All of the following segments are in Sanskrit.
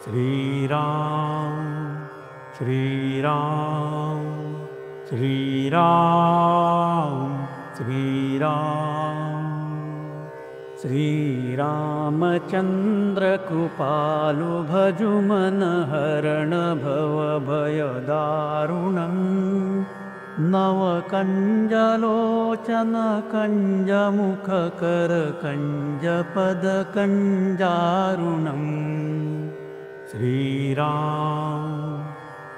श्रीराम श्रीराम श्रीराम श्रीराम श्रीरामचन्द्र कृपालु भजुमन हरण भवभयदारुणम् नवकञ्जलोचन कञ्जमुखकर कञ्जपदकञ्जारुणम् श्रीराम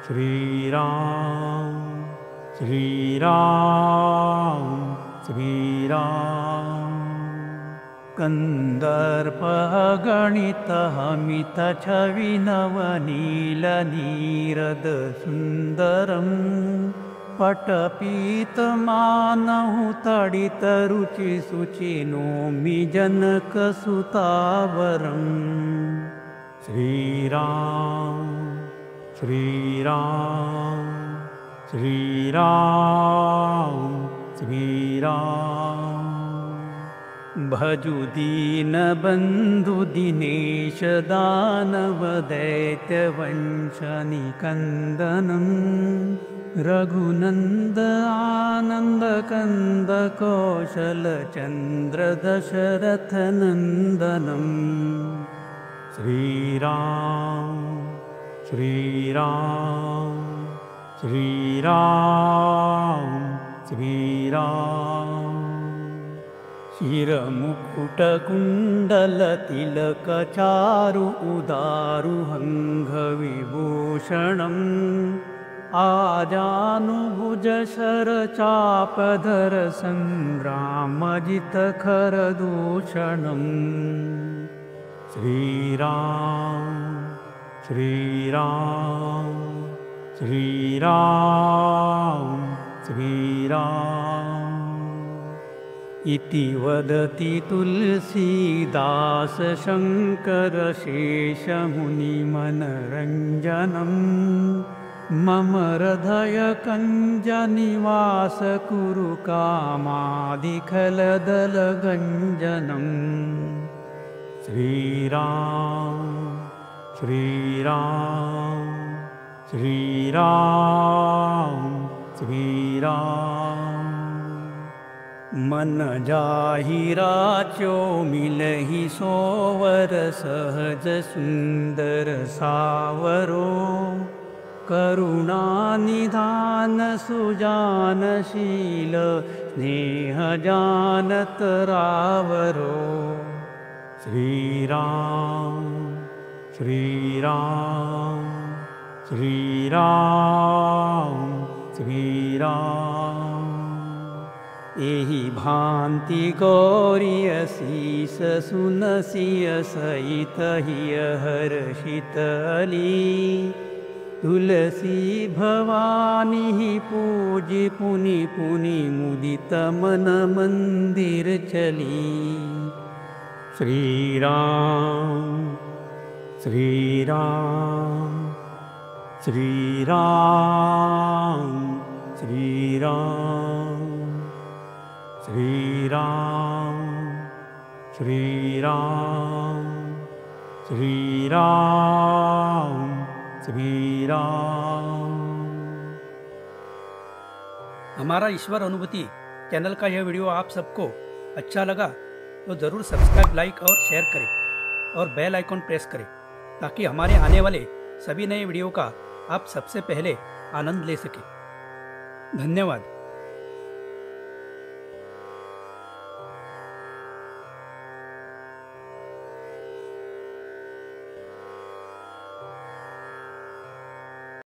श्रीराम श्रीराम श्रीराम कन्दर्पगणितहमितछविनवनीलनीरदसुन्दरम् पटपीतमानहु तडितरुचिसुचिनोमि जनकसुतावरम् श्रीराम श्रीराम श्रीराम श्रीराम भजु दीनबन्धु दिनेश दानवदैत्यवंशनिकन्दनम् रघुनन्द आनन्द कंद कौशलचन्द्र दशरथनन्दनम् श्रीराम श्रीराम श्रीराम श्रीराम शिरमुकुटकुण्डलतिलकचारु उदारुहङ्गविभूषणम् आजानुभुज शरचापधर सङ्ग्रामजितखरदूषणम् श्रीराम श्रीराम श्रीराम श्रीराम इति वदति तुलसीदास शङ्कर शेषमुनिमनरञ्जनम् मम हृदय कञ्जनिवास कुरु कामादिखलदलगञ्जनम् श्रीराम श्रीराम श्रीराम श्रीराम मन जाहि राच्यो मिलहि सोवर सहज सुंदर सावरो करुणानिधान सुजानशील स्नेह जानत रावरो श्रीराम श्रीराम श्रीराम श्रीराम एहि भांति गौरी असीस सुनसिय सहित हिय हर्षितली तुलसी भवानी पूजि पुनि पुनि मुदित मन मंदिर चली श्रीराम श्रीराम श्रीराम श्रीराम श्रीराम श्रीराम श्रीराम श्रीराम। हमारा ईश्वर अनुभूति चैनल का यह वीडियो आप सबको अच्छा लगा तो ज़रूर सब्सक्राइब, लाइक और शेयर करें और बेल आइकॉन प्रेस करें ताकि हमारे आने वाले सभी नए वीडियो का आप सबसे पहले आनंद ले सकें। धन्यवाद।